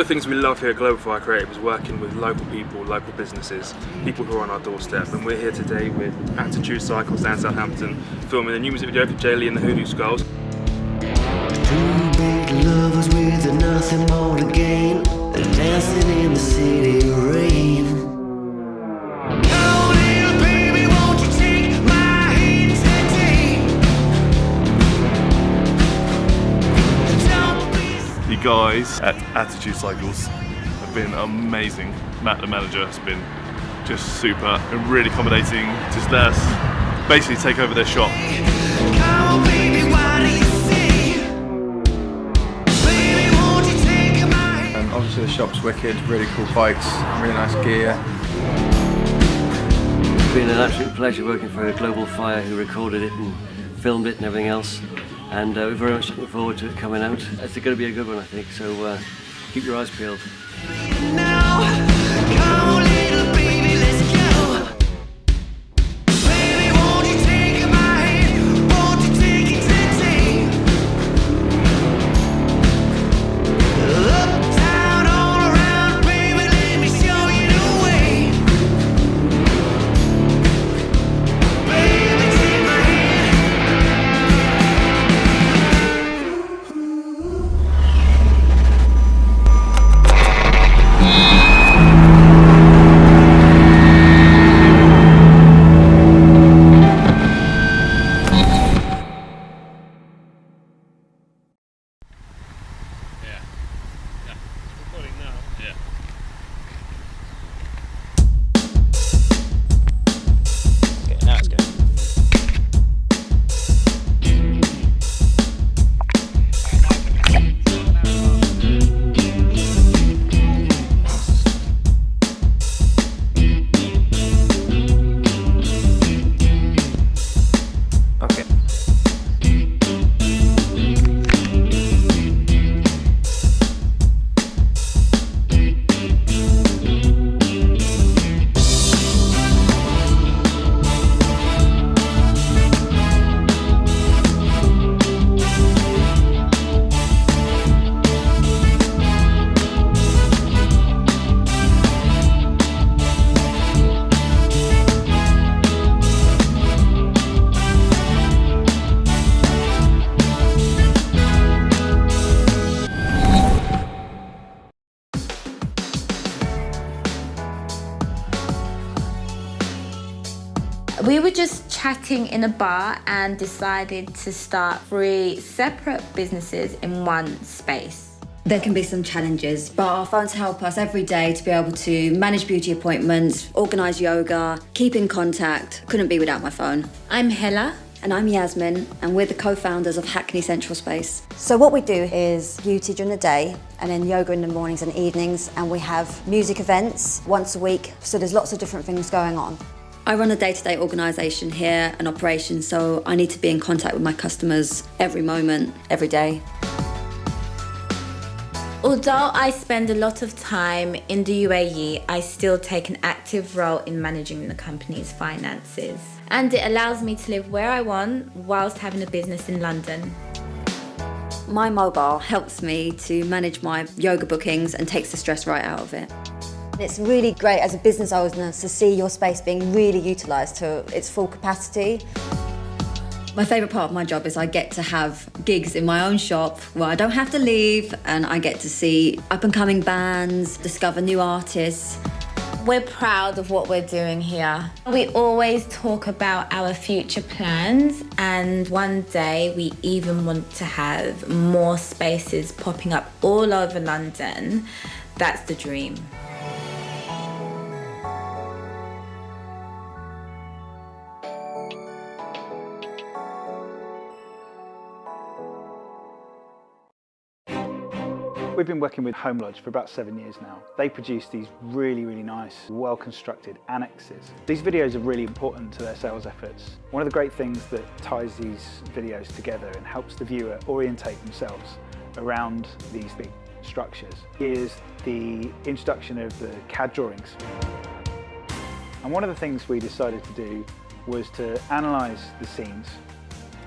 of the things we love here at Global Fire Creative is working with local people, local businesses, people who are on our doorstep. And we're here today with Attitude Cycles down Southampton, filming a new music video for Jaylee and the Hoodoo Skulls. Two big lovers with nothing more to gain, dancing in the city rain. Oh, little baby, won't you take my hand today? You guys at Attitude Cycles have been amazing. Matt, the manager, has been just super and really accommodating. Just let us basically take over their shop. Come on, baby, what do you say? Baby, won't you take my hand? Obviously the shop's wicked, really cool bikes, really nice gear. It's been an absolute pleasure working for Global Fire, who recorded it and filmed it and everything else. And we're very much looking forward to it coming out. It's going to be a good one, I think, so keep your eyes peeled. Now, come on, little baby, let's go. Baby, won't you take my hand? Won't you take it today? Up, down, all around, baby, let me show you the way. Baby, take my hand. We were just chatting in a bar and decided to start 3 separate businesses in one space. There can be some challenges, but our phones help us every day to be able to manage beauty appointments, organise yoga, keep in contact. Couldn't be without my phone. I'm Hella. And I'm Yasmin, and we're the co-founders of Hackney Central Space. So what we do is beauty during the day, and then yoga in the mornings and evenings, and we have music events once a week, so there's lots of different things going on. I run a day-to-day organisation here and operation, so I need to be in contact with my customers every moment, every day. Although I spend a lot of time in the UAE, I still take an active role in managing the company's finances. And it allows me to live where I want whilst having a business in London. My mobile helps me to manage my yoga bookings and takes the stress right out of it. It's really great as a business owner to see your space being really utilised to its full capacity. My favourite part of my job is I get to have gigs in my own shop where I don't have to leave, and I get to see up-and-coming bands, discover new artists. We're proud of what we're doing here. We always talk about our future plans, and one day we even want to have more spaces popping up all over London. That's the dream. We've been working with Home Lodge for about 7 years now. They produce these really nice, well-constructed annexes. These videos are really important to their sales efforts. One of the great things that ties these videos together and helps the viewer orientate themselves around these big structures is the introduction of the CAD drawings. And one of the things we decided to do was to analyse the scenes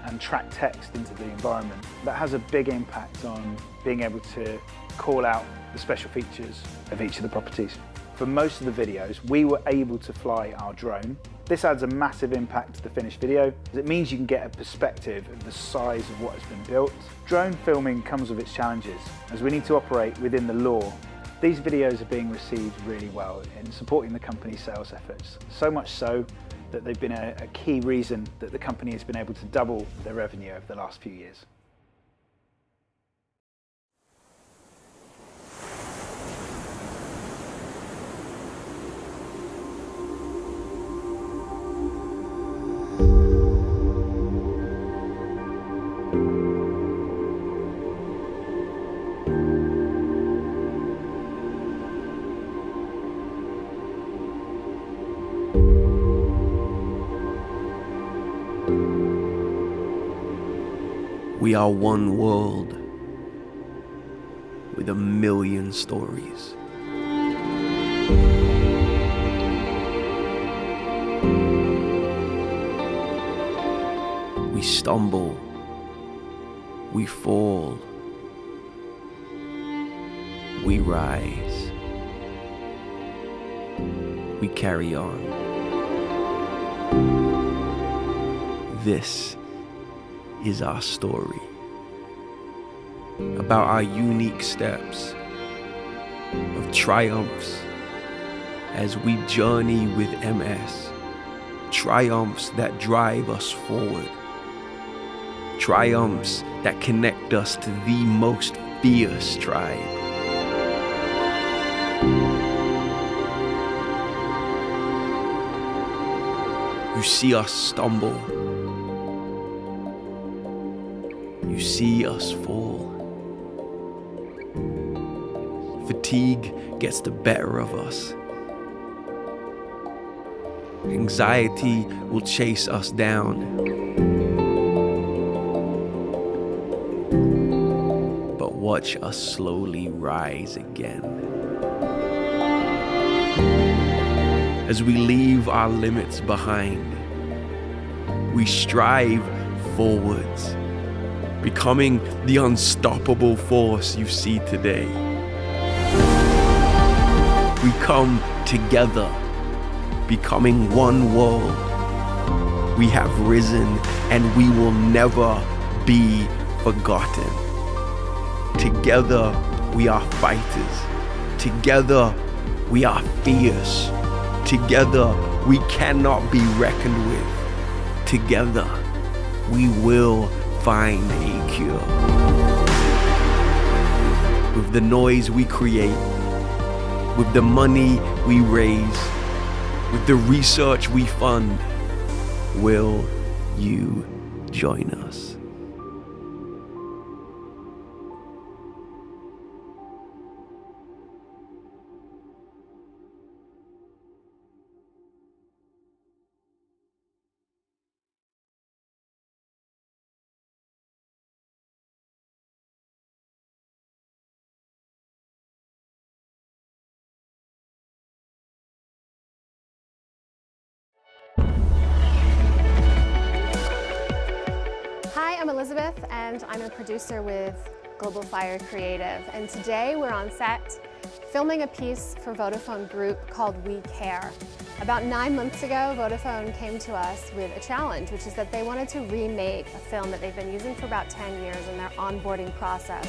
and track text into the environment. That has a big impact on being able to call out the special features of each of the properties. For most of the videos, we were able to fly our drone. This adds a massive impact to the finished video, as it means you can get a perspective of the size of what has been built. Drone filming comes with its challenges, as we need to operate within the law. These videos are being received really well in supporting the company's sales efforts, so much so that they've been a key reason that the company has been able to double their revenue over the last few years. We are one world with a million stories. We stumble, we fall, we rise, we carry on. This is our story, about our unique steps of triumphs as we journey with MS, triumphs that drive us forward, triumphs that connect us to the most fierce tribe. You see us stumble, you see us fall. Fatigue gets the better of us. Anxiety will chase us down. But watch us slowly rise again. As we leave our limits behind, we strive forwards, becoming the unstoppable force you see today. We come together, becoming one world. We have risen and we will never be forgotten. Together we are fighters. Together we are fierce. Together we cannot be reckoned with. Together we will find a cure. With the noise we create, with the money we raise, with the research we fund, will you join us? Hi, I'm Elizabeth and I'm a producer with Global Fire Creative, and today we're on set filming a piece for Vodafone Group called We Care. About 9 months ago, Vodafone came to us with a challenge, which is that they wanted to remake a film that they've been using for about 10 years in their onboarding process.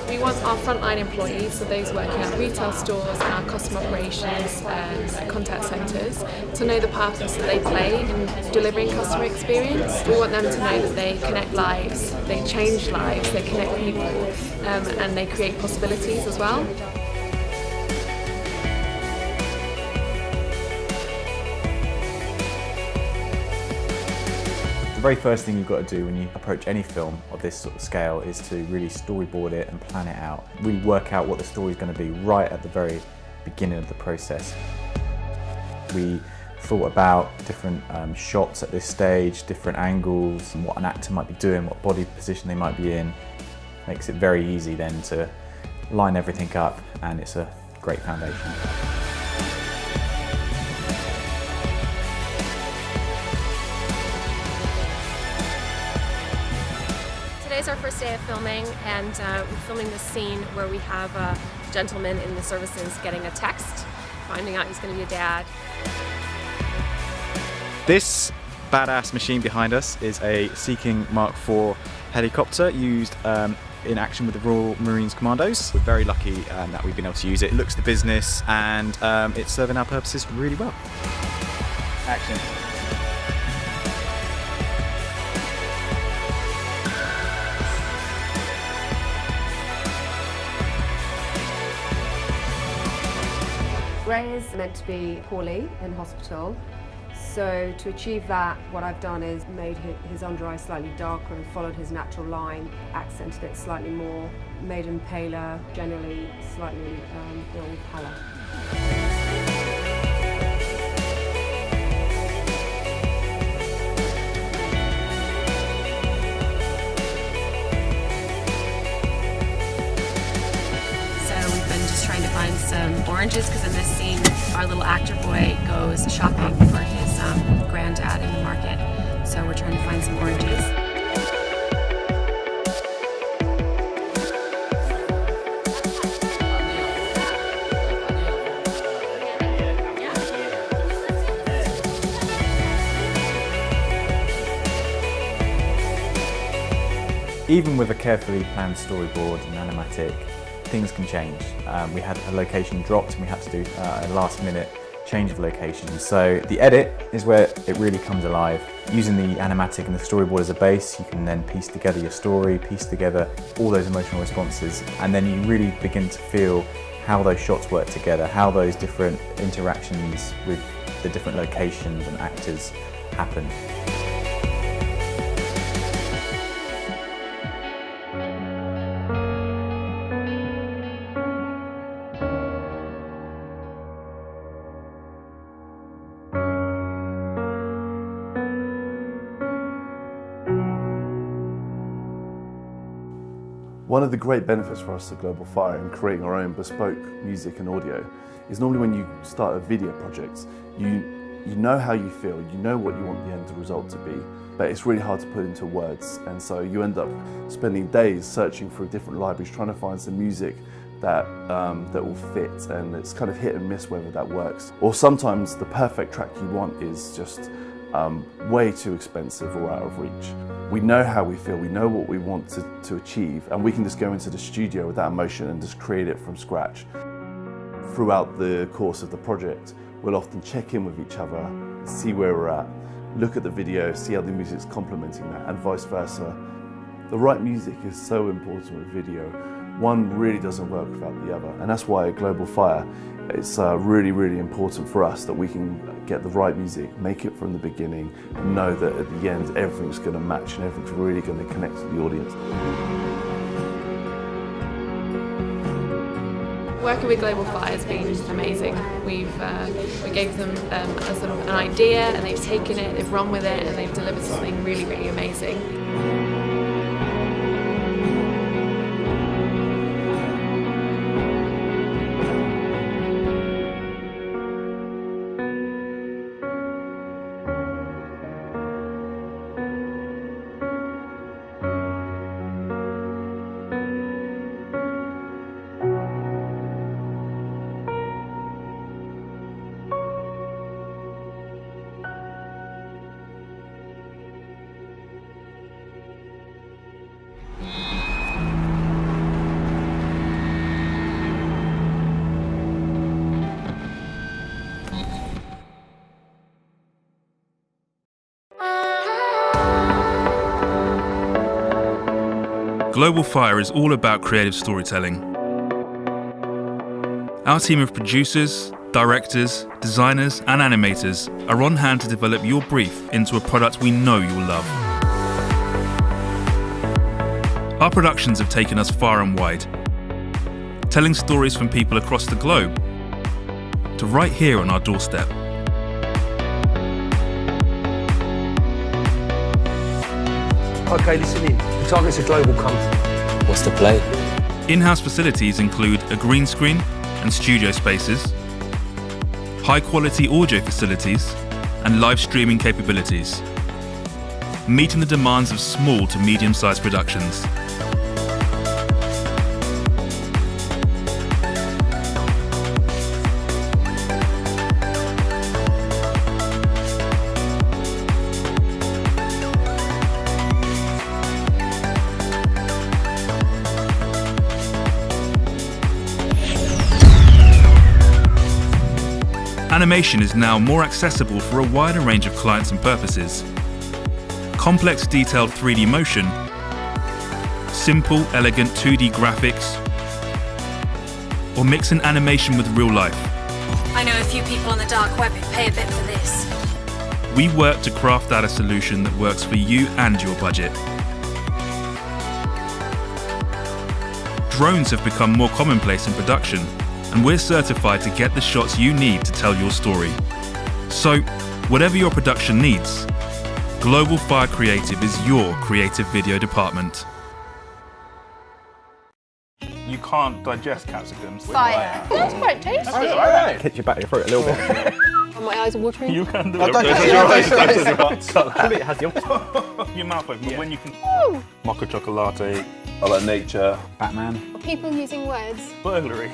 We want our frontline employees, so those working at retail stores and our customer operations and contact centres, to know the purpose that they play in delivering customer experience. We want them to know that they connect lives, they change lives, they connect people, and they create possibilities as well. The very first thing you've got to do when you approach any film of this sort of scale is to really storyboard it and plan it out. Really work out what the story is going to be right at the very beginning of the process. We thought about different shots at this stage, different angles, and what an actor might be doing, what body position they might be in. Makes it very easy then to line everything up, and it's a great foundation. today's our first day of filming, and we're filming this scene where we have a gentleman in the services getting a text, finding out he's going to be a dad. This badass machine behind us is a Sea King Mark IV helicopter used in action with the Royal Marines Commandos. We're very lucky that we've been able to use it. It looks the business, and it's serving our purposes really well. Action. Ray is meant to be poorly in hospital, so to achieve that, what I've done is made his under eye slightly darker and followed his natural line, accented it slightly more, made him paler, generally slightly ill pallor. Trying to find some oranges, because in this scene our little actor boy goes shopping for his granddad in the market, so we're trying to find some oranges. Even with a carefully planned storyboard and animatic, things can change. We had a location dropped and we had to do a last minute change of location. So the edit is where it really comes alive. Using the animatic and the storyboard as a base, you can then piece together your story, piece together all those emotional responses, and then you really begin to feel how those shots work together, how those different interactions with the different locations and actors happen. One of the great benefits for us at Global Fire in creating our own bespoke music and audio is normally when you start a video project, you know how you feel, you know what you want the end result to be, but it's really hard to put into words, and so you end up spending days searching through different libraries trying to find some music that will fit, and it's kind of hit and miss whether that works. Or sometimes the perfect track you want is just way too expensive or out of reach. We know how we feel, we know what we want to achieve, and we can just go into the studio with that emotion and just create it from scratch. Throughout the course of the project, we'll often check in with each other, see where we're at, look at the video, see how the music's complementing that, and vice versa. The right music is so important with video. One really doesn't work without the other, and that's why at Global Fire, it's really, really important for us that we can get the right music, make it from the beginning, and know that at the end everything's going to match and everything's really going to connect to the audience. Working with Global Fire has been amazing. We gave them a sort of an idea, and they've taken it, they've run with it, and they've delivered something really, really amazing. Global Fire is all about creative storytelling. Our team of producers, directors, designers and animators are on hand to develop your brief into a product we know you'll love. Our productions have taken us far and wide, telling stories from people across the globe to right here on our doorstep. Okay, listen in. The target's a global company. What's the play? In-house facilities include a green screen and studio spaces, high-quality audio facilities, and live streaming capabilities. meeting the demands of small to medium-sized productions. Animation is now more accessible for a wider range of clients and purposes. Complex, detailed 3D motion, simple, elegant 2D graphics, or mixing animation with real life. I know a few people on the dark web who pay a bit for this. We work to craft out a solution that works for you and your budget. Drones have become more commonplace in production, and we're certified to get the shots you need to tell your story. So, whatever your production needs, Global Fire Creative is your creative video department. You can't digest capsicums. Fire. That's quite tasty. Hit your back of your throat a little bit. Oh, my eyes are watering. You can do it. It has the opposite. Your mouth open, when you can. Mocha chocolate. I like nature. Batman. People using words. Burglary.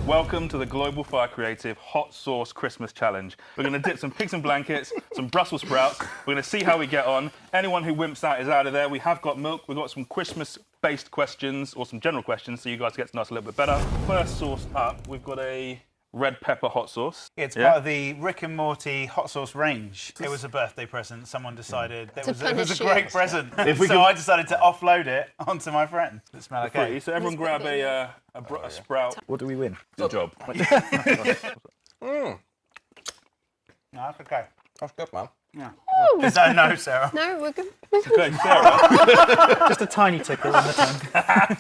Welcome to the Global Fire Creative Hot Sauce Christmas Challenge. We're going to dip some pigs in blankets, some Brussels sprouts. We're going to see how we get on. Anyone who wimps out is out of there. We have got milk. We've got some Christmas-based questions, or some general questions, so you guys get to know us a little bit better. First sauce up, we've got a red pepper hot sauce. It's part of the Rick and Morty hot sauce range. It was a birthday present. Someone decided it was a great present. So I decided to offload it onto my friend. It smelled okay. So everyone grab a sprout. What do we win? Good job. No, that's okay. That's good, man. Yeah. Is that a no, Sarah? No, we're good. Okay, Sarah. Just a tiny tickle on the tongue.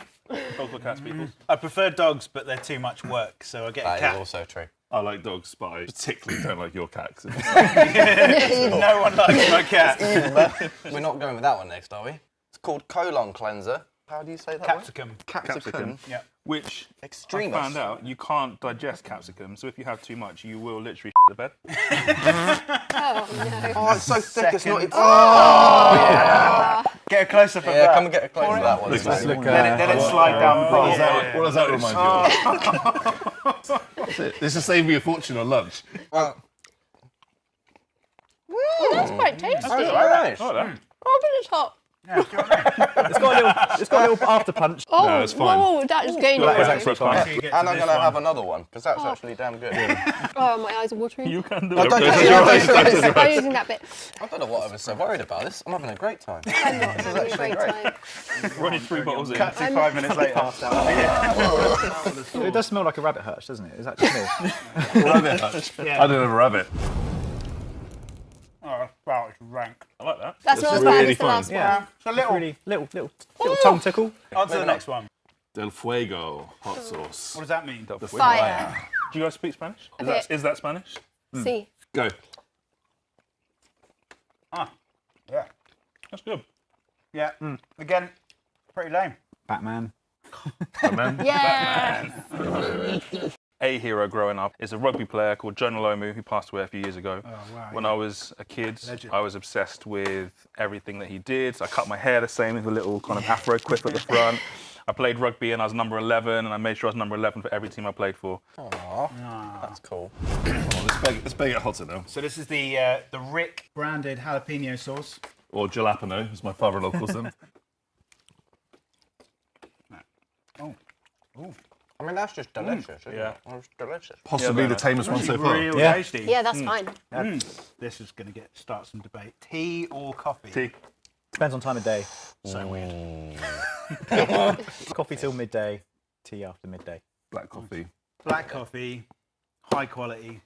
Dogs or cats, people? I prefer dogs, but they're too much work, so I get a cat. That is also true. I like dogs, but I particularly don't like your cat. No one likes my cat. We're not going with that one next, are we? It's called colon cleanser. How do you say that Capsicum. word? Capsicum. Yeah. Which Extremist. I found out you can't digest capsicum, so if you have too much, you will literally the bed. Oh, no. Oh, it's so thick, it's not... Yeah. Get a close-up of that. Yeah, come and get a close-up of that one. Let it slide down. What does that remind you of? This is saving me a fortune on lunch. Oh, that's quite tasty. That's very nice. Oh, but it's hot. Yeah, It's got a little after punch. Oh, No, it's fine. whoa, that is gaining. That is actually fine. And I'm going to have another one, because that's actually damn good. Oh, my eyes are watering. You can do I it. don't I'm using that bit. I don't know what I was so worried about this. I'm having a great time. I'm not having a great time. Running 3 bottles in. Cut to 5 minutes later. It does smell like a rabbit hutch, doesn't it? It's actually me. Rabbit hutch. I don't have a rabbit. Oh, wow, it's rank. I like that. That's not as really bad as the fun. last Yeah. It's a little. Really little tongue tickle. On to the next one. Del Fuego hot sauce. What does that mean? Fire. Do you guys speak Spanish? A bit. Is that Spanish? See. Go. Ah, yeah. That's good. Yeah. Again, pretty lame. Batman. Yeah. A hero growing up is a rugby player called John Lomu, who passed away a few years ago. Oh, wow. When I was a kid, Legend. I was obsessed with everything that he did. I cut my hair the same with a little kind of afro quip at the front. I played rugby and I was number 11, and I made sure I was number 11 for every team I played for. Aww, that's cool. Let's make it hotter now. So this is the Rick branded jalapeno sauce. Or jalapeno, as my father-in-law calls them. Oh. Ooh. I mean, that's just delicious, isn't Yeah. it? It's delicious. Possibly the tamest one so far. Real Yeah. tasty. Yeah, that's fine. This is going to start some debate. Tea or coffee? Tea. Depends on time of day. So weird. Coffee till midday, tea after midday. Black coffee. Black coffee, high quality,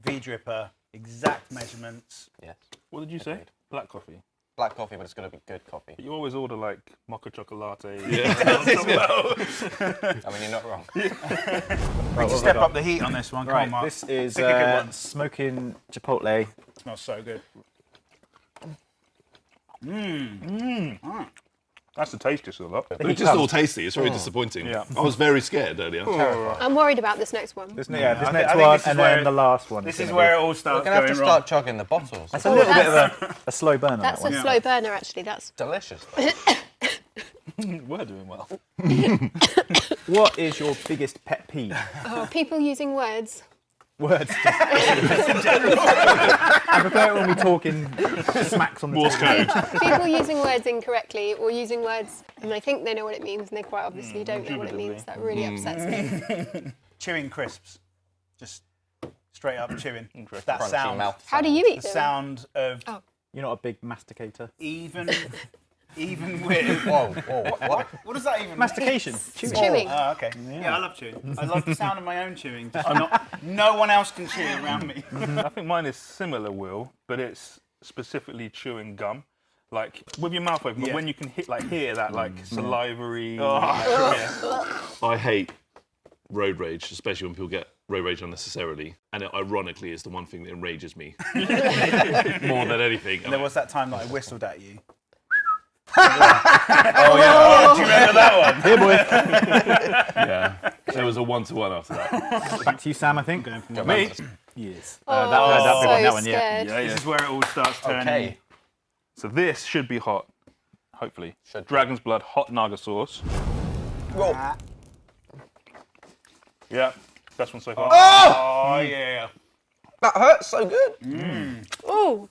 V-dripper, exact measurements. Yes. What did you say? Black coffee. Black coffee, but it's going to be good coffee. But you always order like mocha chocolate. Yeah. I mean, you're not wrong. We need to step up the heat on this one. Come on, Right, Mark. this is Pick a good one. smoking chipotle. Smells so good. That's the tastiest of the lot. They're just all tasty. It's very disappointing. Yeah. I was very scared earlier. I'm worried about this next one. This I next think one, this is and where then the last one. This is where it all starts We're going to have to going wrong. start chugging the bottles. That's a little bit of a slow burn on That's that a one. slow burner, actually. That's Delicious. We're doing well. What is your biggest pet peeve? people using words. Words. I prefer it when we talk in smacks on the Morse table. code. People using words incorrectly or using words and they think they know what it means and they quite obviously don't know what it means. That really upsets me. Chewing crisps. Just straight up chewing. That Crunchy sound. mouth How do you eat The them? sound of You're not a big masticator. even with. Whoa, what? What does that even mean? Mastication. Chewing. Oh, okay. Yeah, I love chewing. I love the sound of my own chewing. Just no one else can chew around me. I think mine is similar, Will, but it's specifically chewing gum. Like with your mouth open, but when you can hear that salivary. I hate road rage, especially when people get road rage unnecessarily. And it ironically is the one thing that enrages me more than anything. And there was that time that I whistled at you. Do you remember that one? Here, boy. Yeah, there was a 1-to-1 after that. Back to you, Sam, I think. Me? Yes. Oh, that one, scared. This is where it all starts turning. Okay. So this should be hot, hopefully. Should be. Dragon's blood hot naga sauce. Roll. Yeah, best one so far. Oh yeah. That hurts so good. Oh,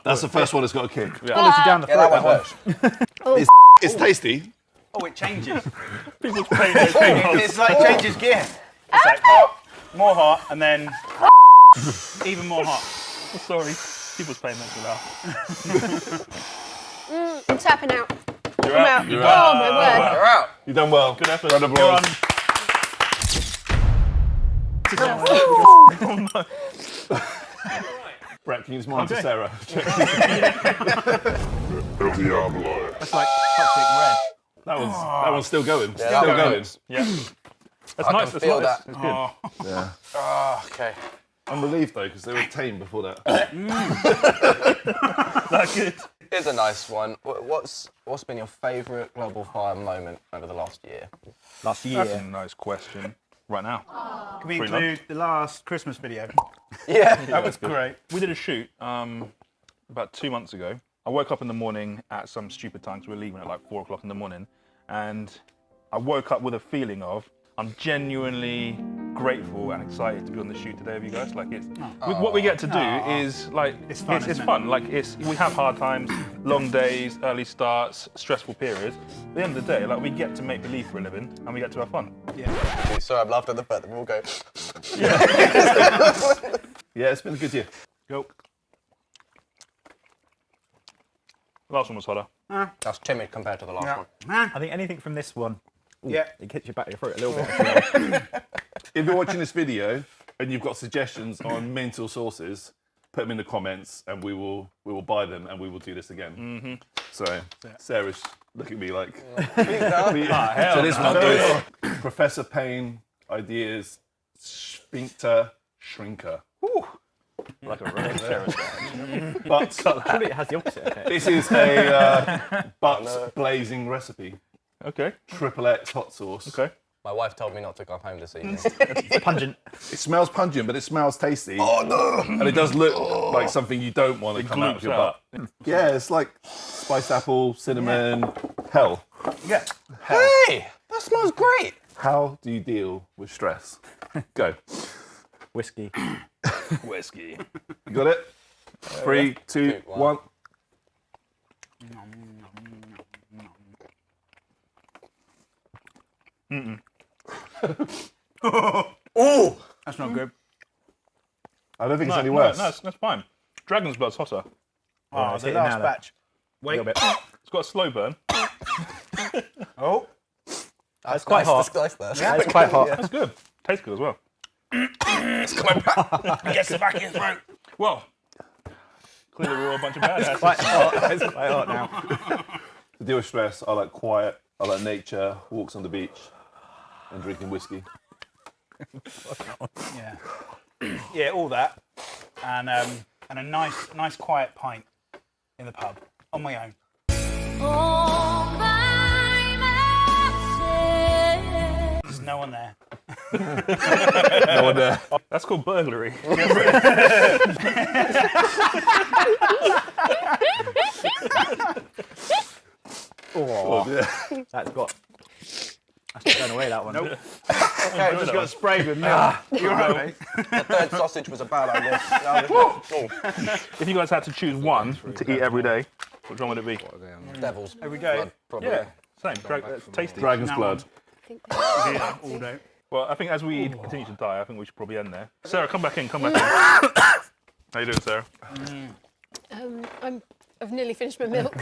That's the first one that's got a kick. Follows you down the Yeah, throat. that one hurts. It's tasty. Oh, it changes. People's pain their tails. It's like changes gear. It's like hot, more hot, and then even more hot. Sorry, people's pain makes me laugh. I'm tapping out. You're I'm out. out. You're Oh, out. my word. You're out. You've done well. Good effort. Round of applause. Brett, can you just monitor Okay. Sarah? That's like toxic red. That one's still going. Yeah, Still that going. hurts. Yeah. That's I nice. can That's feel nice. that. It's good. Yeah. Oh, okay. I'm relieved though, because they were tame before that. That's good. Here's a nice one. What's been your favourite Global Fire moment over the last year? Last That's a year. nice question. Right now. Can we Pretty include the last Christmas video? Yeah. That was great. We did a shoot about 2 months ago. I woke up in the morning at some stupid time, because we were leaving at like 4 o'clock in the morning, and I woke up with a feeling of I'm genuinely grateful and excited to be on the shoot today with you guys. Like what we get to do is like It's fun, It's isn't it? fun. Like we have hard times, long days, early starts, stressful periods. At the end of the day, like we get to make believe for a living and we get to have fun. Sorry, I've laughed at the fact that we all go. Yeah, it's been a good year. Go. Last one was hotter. That's timid compared to the last one. I think anything from this one, Yeah. it hits you back to your throat a little bit. If you're watching this video and you've got suggestions on mental sources, put them in the comments and we will buy them and we will do this again. So Sarah's looking at me like. So this one goes Professor Payne ideas sphincter shrinker. Like a real Sarah. But Surely it has the opposite effect. this is a butt blazing recipe. Okay. XXX hot sauce. Okay. My wife told me not to come home this evening. It's pungent. It smells pungent, but it smells tasty. Oh no! And it does look like something you don't want to come out of gloops your out. butt. Yeah, it's like spiced apple, cinnamon, hell. Yeah. Hey, that smells great. How do you deal with stress? Go. Whiskey. Whiskey. You got it? 3, 2, 1. Oh! That's not good. I don't think No, it's any worse. No, that's fine. Dragon's blood's hotter. Oh, it's the hitting last now, though. batch. A Wait. little bit. It's got a slow burn. Oh. That's quite hot. That's nice. It's quite hot. That's good. Tastes good as well. It's coming back. Gets the back of his throat. Well, clearly we're all a bunch of badasses. Quite hot. It's quite hot now. To deal with stress, I like quiet, I like nature, walks on the beach, and drinking whiskey. Yeah. Yeah, all that. And a nice quiet pint in the pub on my own. Oh, No one there. That's called burglary. Oh, yeah. That's not going away, that one. Okay, I just got sprayed with milk. You're right, mate. The third sausage was a bad idea. If you guys had to choose one to eat every day, which one would it be? Devil's Every day? blood, probably. Yeah, same. Tasty. Dragon's blood. Yeah, all day. Well, I think as we continue to die, I think we should probably end there. Sarah, come back in. Come back in. How you doing, Sarah? I've nearly finished my milk.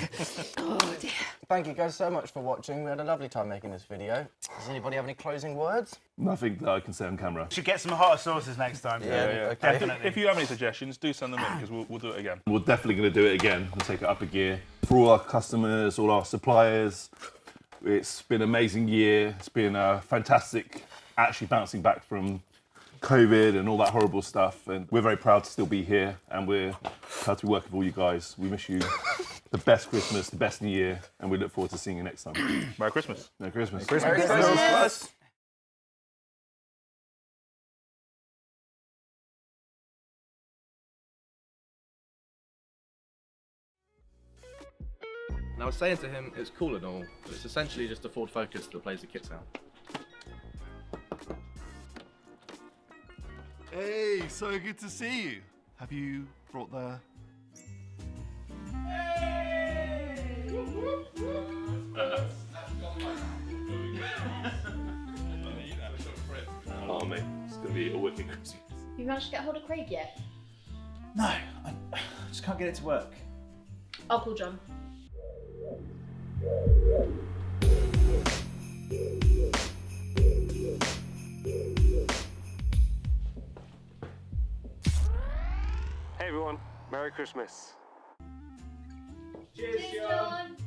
Oh dear. Thank you guys so much for watching. We had a lovely time making this video. Does anybody have any closing words? Nothing that I can say on camera. Should get some hotter sauces next time. Okay. Definitely. If you have any suggestions, do send them in because we'll do it again. We're definitely going to do it again and take it up a gear. For all our customers, all our suppliers, it's been an amazing year. It's been fantastic actually bouncing back from COVID and all that horrible stuff. And we're very proud to still be here and we're proud to be working with all you guys. We wish you the best Christmas, the best New Year, and we look forward to seeing you next time. Merry Christmas. Merry Christmas. Merry Christmas. And I was saying to him, it's cool and all, but it's essentially just a Ford Focus that plays the kit sound. Hey, so good to see you. Have you brought the... Oh, mate, it's going to be a wicked Christmas. You managed to get hold of Craig yet? No, I just can't get it to work. I'll call John. Hey everyone, Merry Christmas. Cheers, John.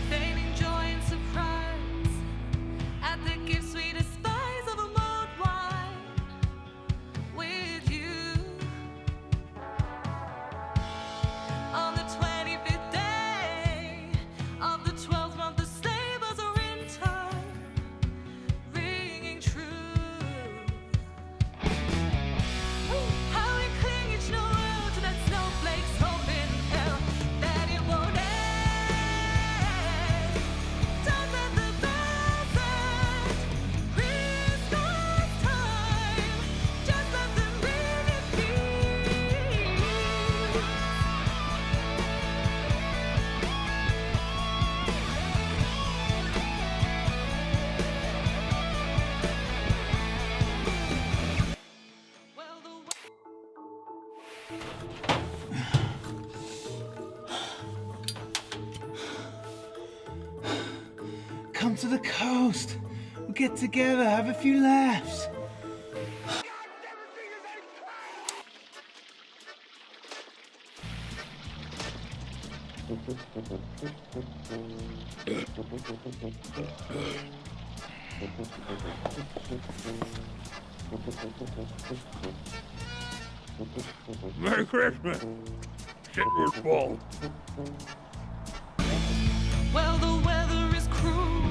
Feigning joy and surprise at the gifts we despise of a mulled wine with you. On the 25th day of the 12th month, the sleigh bells are in time, ringing true. How we cling each Noel to that snowflake's hope in hell that it won't end. Don't let the bells end. Christmas time, just let them ring in peace. Come to the coast. We'll get together, have a few laughs. Merry Christmas. Shit was full. Well, the weather is cruel,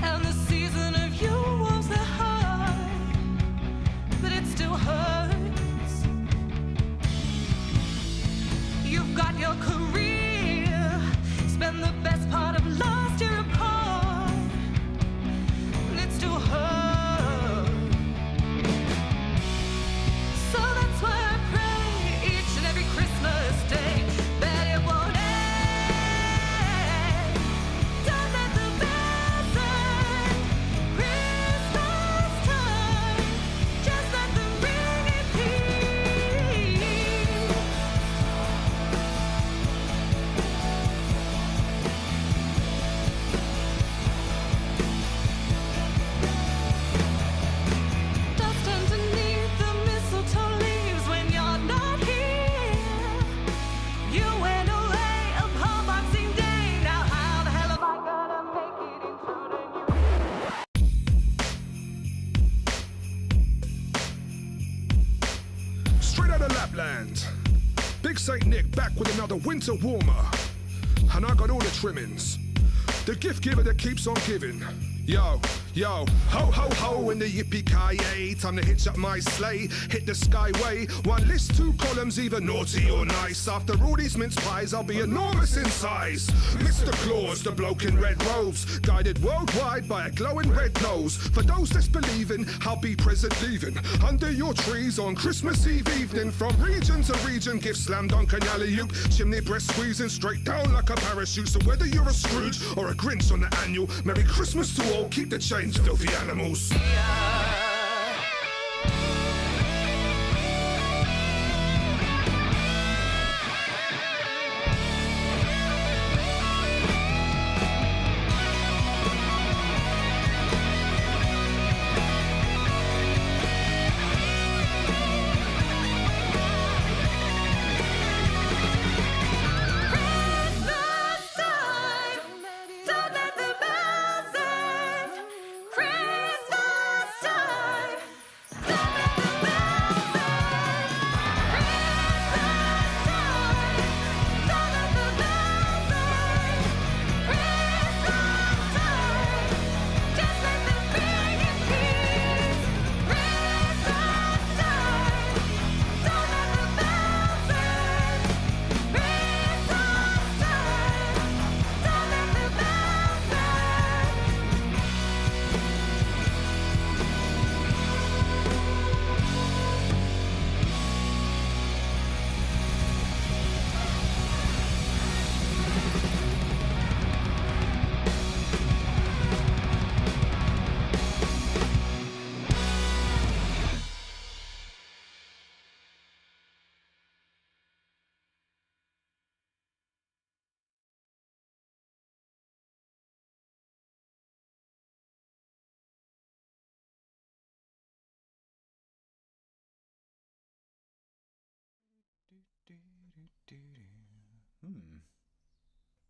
and the season of Yule warms the heart, but it still hurts. You've got your career, spend the best part of last year apart, and it still hurts. So that's why I pray each and every Christmas day that it won't end. Don't let the bells end. Christmas time, just let them ring in peace. now the winter warmer, and I got all the trimmings. The gift giver that keeps on giving. Yo, yo, ho, ho, ho, in the yippee-ki-yay. Time to hitch up my sleigh, hit the skyway. One list, 2 columns, either naughty or nice. After all these mince pies, I'll be enormous in size. Mr. Claus, the bloke in red robes, guided worldwide by a glowing red nose. For those that's believing, I'll be present leaving under your trees on Christmas Eve evening. From region to region, give slam dunk and alley-oop. Chimney breast squeezing straight down like a parachute. So whether you're a Scrooge or a Grinch on the annual, Merry Christmas to all, keep the change, filthy animals.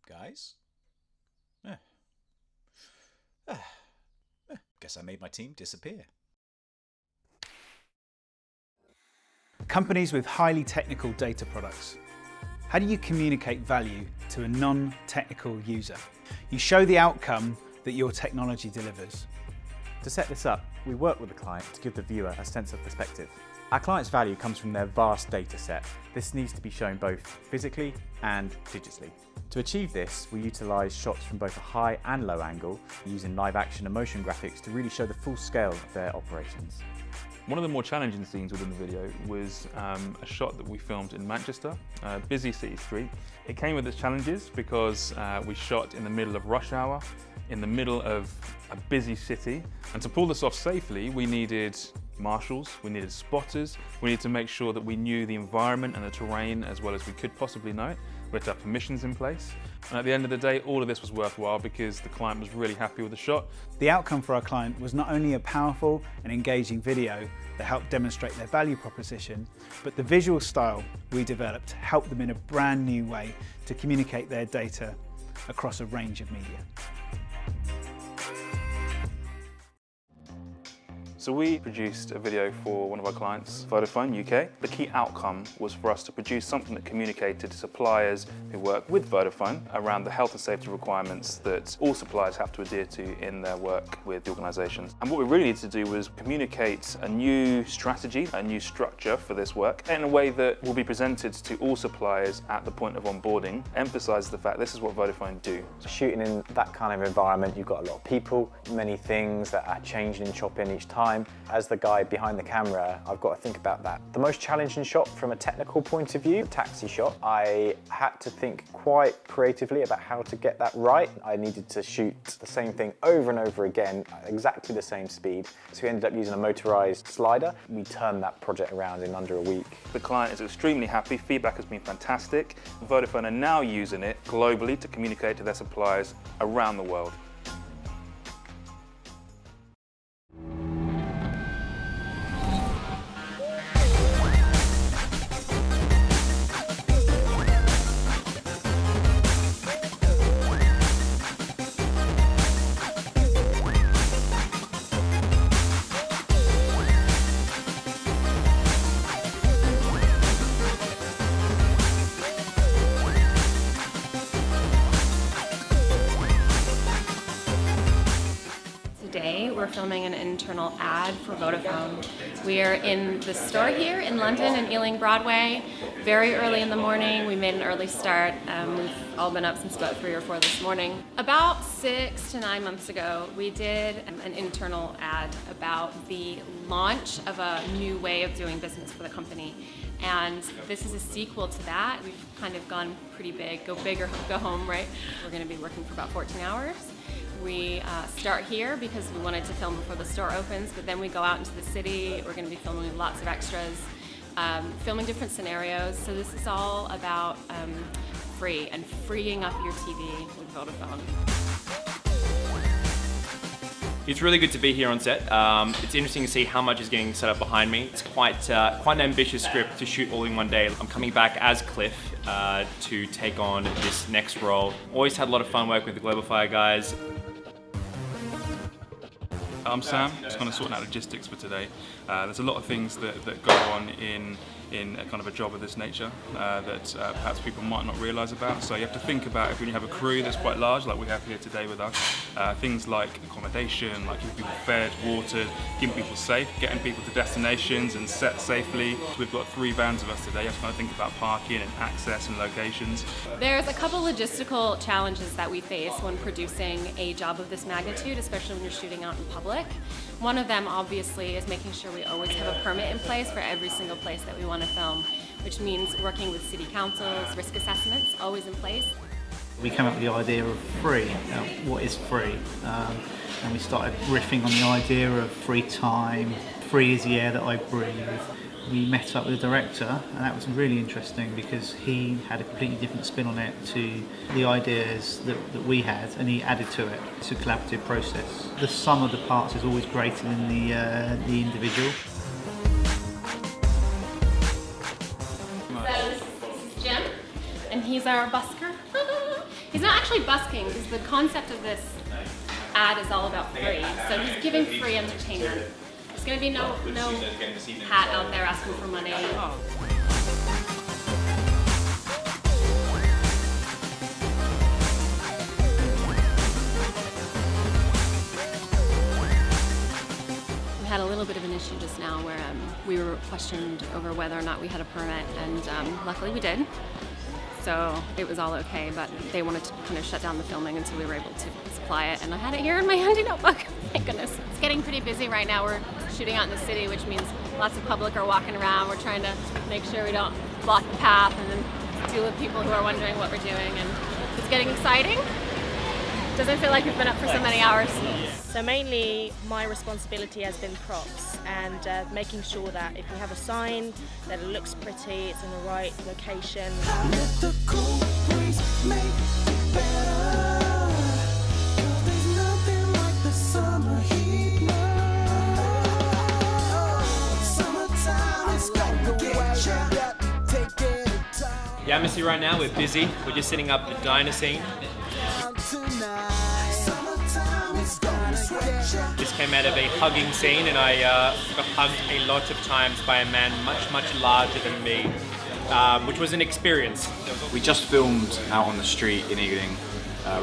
Guys? Guess I made my team disappear. Companies with highly technical data products. How do you communicate value to a non-technical user? You show the outcome that your technology delivers. To set this up, we work with the client to give the viewer a sense of perspective. Our client's value comes from their vast data set. This needs to be shown both physically and digitally. To achieve this, we utilise shots from both a high and low angle, using live action and motion graphics to really show the full scale of their operations. One of the more challenging scenes within the video was a shot that we filmed in Manchester, busy city street. It came with its challenges because we shot in the middle of rush hour, in the middle of a busy city, and to pull this off safely, we needed marshals, we needed spotters, we needed to make sure that we knew the environment and the terrain as well as we could possibly know it. We had to have permissions in place. And at the end of the day, all of this was worthwhile because the client was really happy with the shot. The outcome for our client was not only a powerful and engaging video that helped demonstrate their value proposition, but the visual style we developed helped them in a brand new way to communicate their data across a range of media. So we produced a video for one of our clients, Vodafone UK. The key outcome was for us to produce something that communicated to suppliers who work with Vodafone around the health and safety requirements that all suppliers have to adhere to in their work with the organisations. And what we really needed to do was communicate a new strategy, a new structure for this work in a way that will be presented to all suppliers at the point of onboarding, emphasises the fact this is what Vodafone do. Shooting in that kind of environment, you've got a lot of people, many things that are changing and chopping each time. As the guy behind the camera, I've got to think about that. The most challenging shot from a technical point of view, taxi shot, I had to think quite creatively about how to get that right. I needed to shoot the same thing over and over again at exactly the same speed. So we ended up using a motorized slider. We turned that project around in under a week. The client is extremely happy, feedback has been fantastic. Vodafone are now using it globally to communicate to their suppliers around the world. we're filming an internal ad for Vodafone. We are in the store here in London in Ealing Broadway. Very early in the morning, we made an early start. We've all been up since about 3 or 4 this morning. About 6 to 9 months ago, we did an internal ad about the launch of a new way of doing business for the company. And this is a sequel to that. We've kind of gone pretty big, go big or go home, right? We're gonna be working for about 14 hours. We start here because we wanted to film before the store opens, but then we go out into the city. We're gonna be filming lots of extras, filming different scenarios. So this is all about free and freeing up your TV with Vodafone. It's really good to be here on set. It's interesting to see how much is getting set up behind me. It's quite an ambitious script to shoot all in one day. I'm coming back as Cliff to take on this next role. Always had a lot of fun working with the Global Fire guys. I'm Sam, just kind of sorting out logistics for today. There's a lot of things that go on in a kind of a job of this nature that perhaps people might not realise about. So you have to think about if when you have a crew that's quite large, like we have here today with us, things like accommodation, like keeping people fed, watered, keeping people safe, getting people to destinations and set safely. We've got 3 vans of us today. You have to kind of think about parking and access and locations. There's a couple logistical challenges that we face when producing a job of this magnitude, especially when you're shooting out in public. One of them, obviously, is making sure we always have a permit in place for every single place that we want to film, which means working with city councils, risk assessments, always in place. We came up with the idea of free. What is free? And we started riffing on the idea of free time. Free is the air that I breathe. We met up with the director, and that was really interesting because he had a completely different spin on it to the ideas that we had, and he added to it. It's a collaborative process. The sum of the parts is always greater than the individual. So this is Jim, and he's our busker. He's not actually busking, because the concept of this ad is all about free. So he's giving free entertainment. There's going to be no hat out there asking for money. We had a little bit of an issue just now where we were questioned over whether or not we had a permit, and luckily we did. So it was all okay, but they wanted to kind of shut down the filming until we were able to supply it, and I had it here in my handy notebook. Thank goodness. It's getting pretty busy right now. We're shooting out in the city, which means lots of public are walking around. We're trying to make sure we don't block the path and then deal with people who are wondering what we're doing, and it's getting exciting. Doesn't feel like we've been up for so many hours. So mainly my responsibility has been props and making sure that if we have a sign that it looks pretty, it's in the right location. The atmosphere right now, we're busy. We're just setting up the diner scene. Just came out of a hugging scene, and I got hugged a lot of times by a man much larger than me, which was an experience. We just filmed out on the street in Ealing,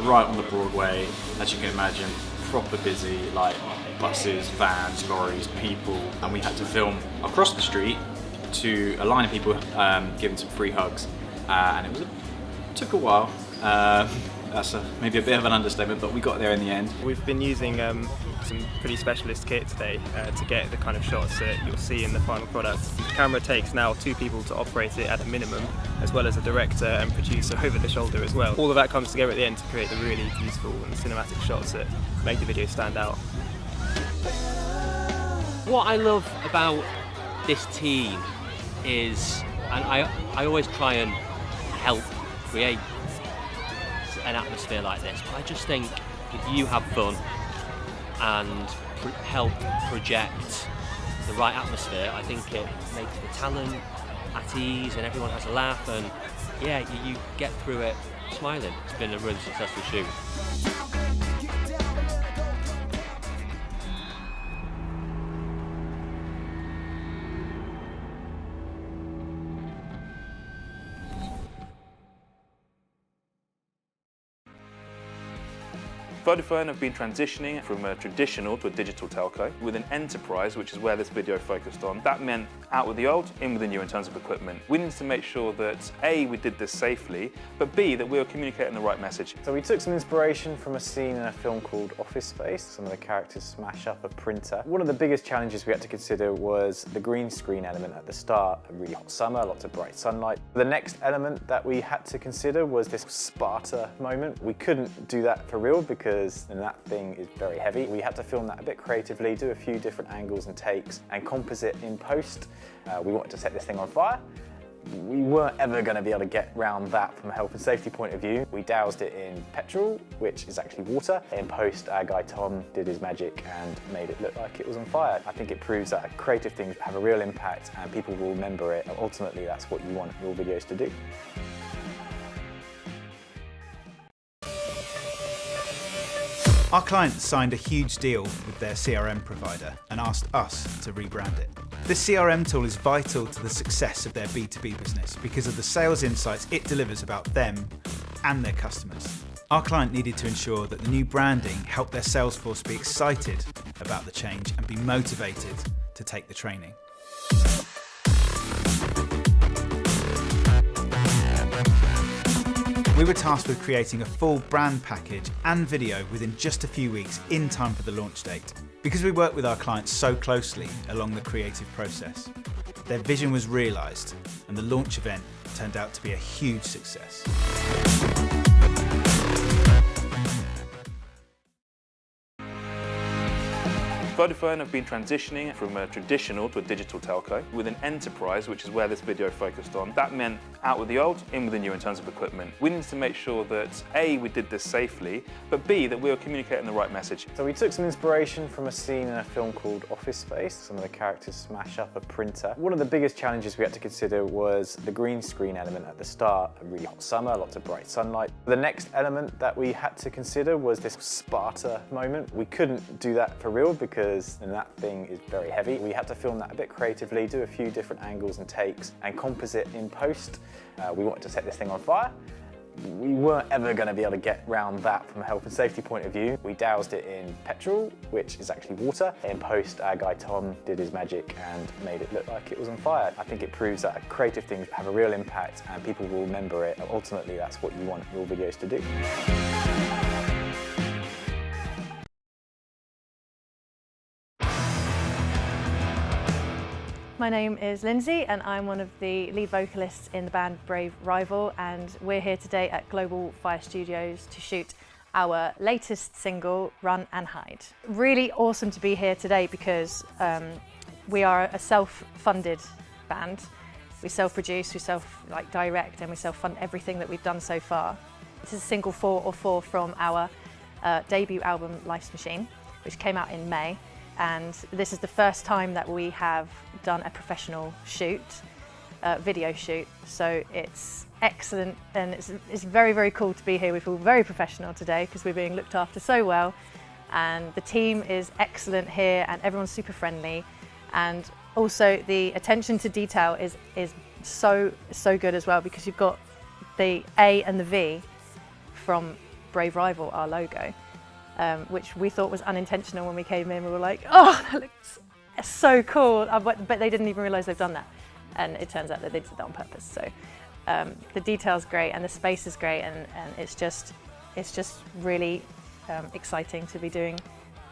right on the Broadway. As you can imagine, proper busy, like buses, vans, lorries, people, and we had to film across the street to a line of people giving some free hugs, and it took a while. That's maybe a bit of an understatement, but we got there in the end. We've been using some pretty specialist kit today to get the kind of shots that you'll see in the final product. The camera takes now 2 people to operate it at a minimum, as well as a director and producer over the shoulder as well. All of that comes together at the end to create the really beautiful and cinematic shots that make the video stand out. What I love about this team is, and I always try and help create an atmosphere like this, but I just think if you have fun and help project the right atmosphere, I think it makes the talent at ease and everyone has a laugh, and yeah, you get through it smiling. It's been a really successful shoot. Vodafone have been transitioning from a traditional to a digital telco with an enterprise, which is where this video focused on. That meant out with the old, in with the new in terms of equipment. We needed to make sure that A, we did this safely, but B, that we were communicating the right message. So we took some inspiration from a scene in a film called Office Space. Some of the characters smash up a printer. One of the biggest challenges we had to consider was the green screen element at the start. A really hot summer, lots of bright sunlight. The next element that we had to consider was this Sparta moment. We couldn't do that for real because that thing is very heavy. We had to film that a bit creatively, do a few different angles and takes, and composite in post. We wanted to set this thing on fire. We weren't ever going to be able to get around that from a health and safety point of view. We doused it in petrol, which is actually water. In post, our guy Tom did his magic and made it look like it was on fire. I think it proves that creative things have a real impact and people will remember it. And ultimately, that's what you want your videos to do. Our client signed a huge deal with their CRM provider and asked us to rebrand it. This CRM tool is vital to the success of their B2B business because of the sales insights it delivers about them and their customers. Our client needed to ensure that the new branding helped their sales force be excited about the change and be motivated to take the training. We were tasked with creating a full brand package and video within just a few weeks in time for the launch date. Because we work with our clients so closely along the creative process, their vision was realised and the launch event turned out to be a huge success. Vodafone have been transitioning from a traditional to a digital telco with an enterprise, which is where this video focused on. That meant out with the old, in with the new in terms of equipment. We needed to make sure that A, we did this safely, but B, that we were communicating the right message. So we took some inspiration from a scene in a film called Office Space. Some of the characters smash up a printer. One of the biggest challenges we had to consider was the green screen element at the start. A really hot summer, lots of bright sunlight. The next element that we had to consider was this Sparta moment. We couldn't do that for real because that thing is very heavy. We had to film that a bit creatively, do a few different angles and takes, and composite in post. We wanted to set this thing on fire. We weren't ever going to be able to get around that from a health and safety point of view. We doused it in petrol, which is actually water. In post, our guy Tom did his magic and made it look like it was on fire. I think it proves that creative things have a real impact and people will remember it. And ultimately, that's what you want your videos to do. My name is Lindsay and I'm one of the lead vocalists in the band Brave Rival, and we're here today at Global Fire Studios to shoot our latest single, Run and Hide. Really awesome to be here today because we are a self-funded band. We self-produce, we self-direct and we self-fund everything that we've done so far. This is single 4 from our debut album Life's Machine, which came out in May. And this is the first time that we have done a professional shoot, video shoot. So it's excellent and it's very, very cool to be here. We feel very professional today because we're being looked after so well. And the team is excellent here and everyone's super friendly. And also the attention to detail is so good as well because you've got the A and the V from Brave Rival, our logo. Which we thought was unintentional when we came in. We were like, oh, that looks so cool. But they didn't even realise they've done that. And it turns out that they did that on purpose. So the detail's great and the space is great and it's just really exciting to be doing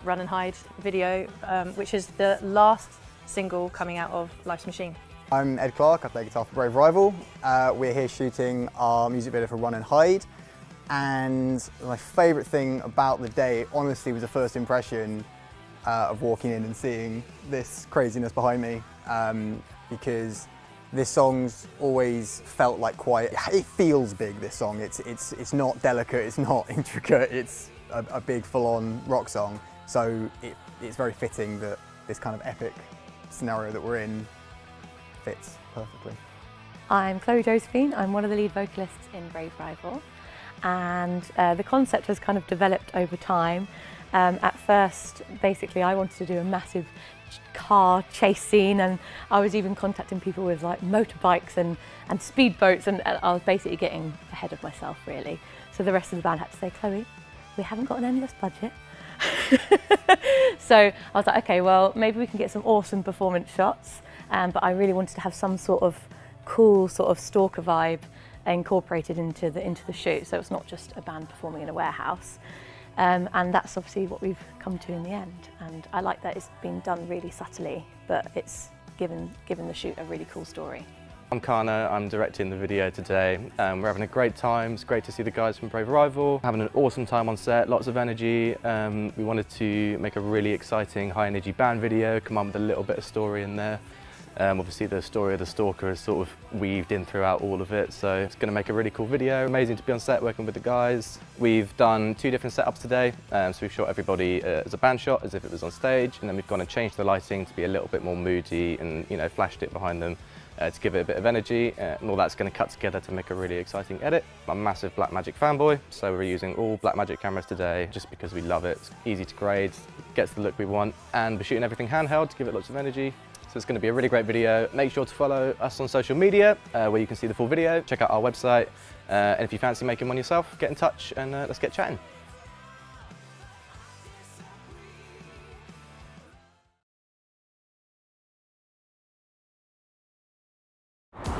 Run and Hide video, which is the last single coming out of Life's Machine. I'm Ed Clark, I play guitar for Brave Rival. We're here shooting our music video for Run and Hide. And my favourite thing about the day, honestly, was the first impression of walking in and seeing this craziness behind me. Because this song's always felt like it feels big, this song. It's not delicate, it's not intricate, it's a big full-on rock song. So it's very fitting that this kind of epic scenario that we're in fits perfectly. I'm Chloe Josephine, I'm one of the lead vocalists in Brave Rival. And the concept has kind of developed over time. At first, basically, I wanted to do a massive car chase scene, and I was even contacting people with like motorbikes and speedboats, and I was basically getting ahead of myself, really. So the rest of the band had to say, Chloe, we haven't got an endless budget. So I was like, okay, well, maybe we can get some awesome performance shots, but I really wanted to have some sort of cool sort of stalker vibe incorporated into the shoot, so it's not just a band performing in a warehouse. And that's obviously what we've come to in the end, and I like that it's been done really subtly, but it's given the shoot a really cool story. I'm Kano, I'm directing the video today. We're having a great time. It's great to see the guys from Brave Rival having an awesome time on set, lots of energy. We wanted to make a really exciting high energy band video, come up with a little bit of story in there. Obviously the story of the stalker is sort of weaved in throughout all of it, so it's going to make a really cool video. Amazing to be on set working with the guys. We've done 2 different setups today, so we've shot everybody as a band shot, as if it was on stage, and then we've gone and changed the lighting to be a little bit more moody and, you know, flashed it behind them to give it a bit of energy, and all that's going to cut together to make a really exciting edit. I'm a massive Blackmagic fanboy, so we're using all Blackmagic cameras today just because we love it. It's easy to grade, gets the look we want, and we're shooting everything handheld to give it lots of energy. So it's going to be a really great video. Make sure to follow us on social media where you can see the full video. Check out our website, and if you fancy making one yourself, get in touch and let's get chatting.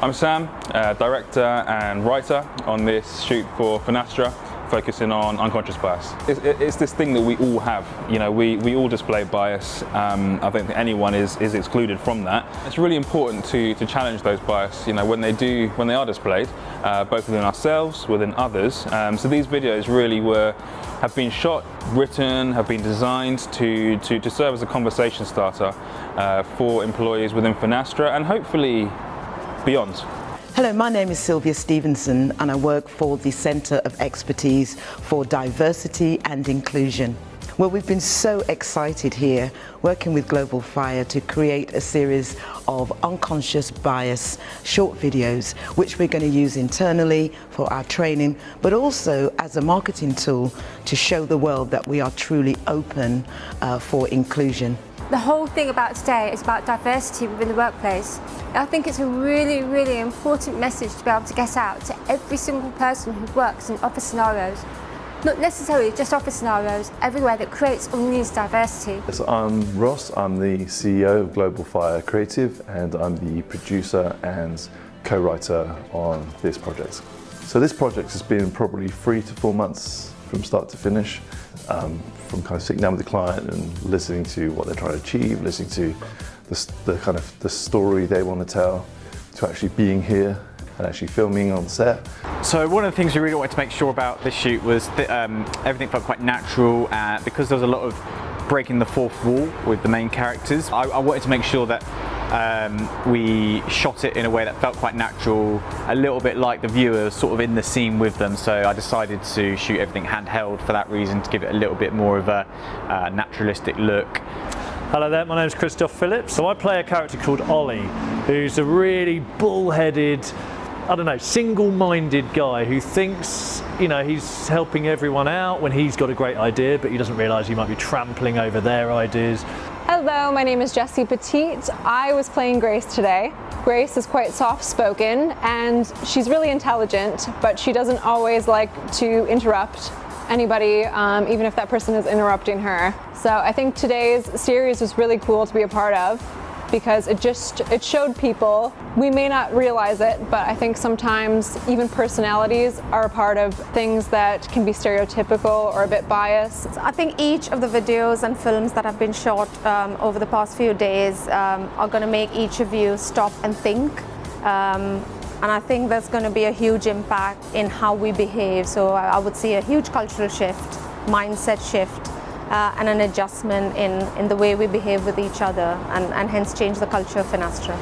I'm Sam, director and writer on this shoot for Finastra, focusing on unconscious bias. It's this thing that we all have. You know, we all display bias. I don't think anyone is excluded from that. It's really important to challenge those bias, you know, when they are displayed, both within ourselves, within others. So these videos really have been shot, written, have been designed to serve as a conversation starter for employees within Finastra and hopefully beyond. Hello, my name is Sylvia Stevenson and I work for the Centre of Expertise for Diversity and Inclusion. Well, we've been so excited here working with Global Fire to create a series of unconscious bias short videos which we're going to use internally for our training, but also as a marketing tool to show the world that we are truly open for inclusion. The whole thing about today is about diversity within the workplace. I think it's a really, really important message to be able to get out to every single person who works in office scenarios. Not necessarily just office scenarios, everywhere that creates or needs diversity. So I'm Ross, I'm the CEO of Global Fire Creative and I'm the producer and co-writer on this project. So this project has been probably 3 to 4 months from start to finish. From kind of sitting down with the client and listening to what they're trying to achieve, listening to the story they want to tell, to actually being here and actually filming on set. So one of the things we really wanted to make sure about this shoot was that everything felt quite natural, because there was a lot of breaking the fourth wall with the main characters. I wanted to make sure that we shot it in a way that felt quite natural, a little bit like the viewer sort of in the scene with them, so I decided to shoot everything handheld for that reason, to give it a little bit more of a naturalistic look. Hello there, my name is Christoph Phillips. So I play a character called Ollie, who's a really bull-headed, I don't know, single-minded guy who thinks, you know, he's helping everyone out when he's got a great idea, but he doesn't realise he might be trampling over their ideas. Hello, my name is Jessie Petite. I was playing Grace today. Grace is quite soft-spoken and she's really intelligent, but she doesn't always like to interrupt anybody, even if that person is interrupting her. So I think today's series was really cool to be a part of, because it showed people, we may not realize it, but I think sometimes even personalities are a part of things that can be stereotypical or a bit biased. I think each of the videos and films that have been shot over the past few days are going to make each of you stop and think. And I think there's going to be a huge impact in how we behave. So I would see a huge cultural shift, mindset shift, and an adjustment in the way we behave with each other, and hence change the culture of Finastra.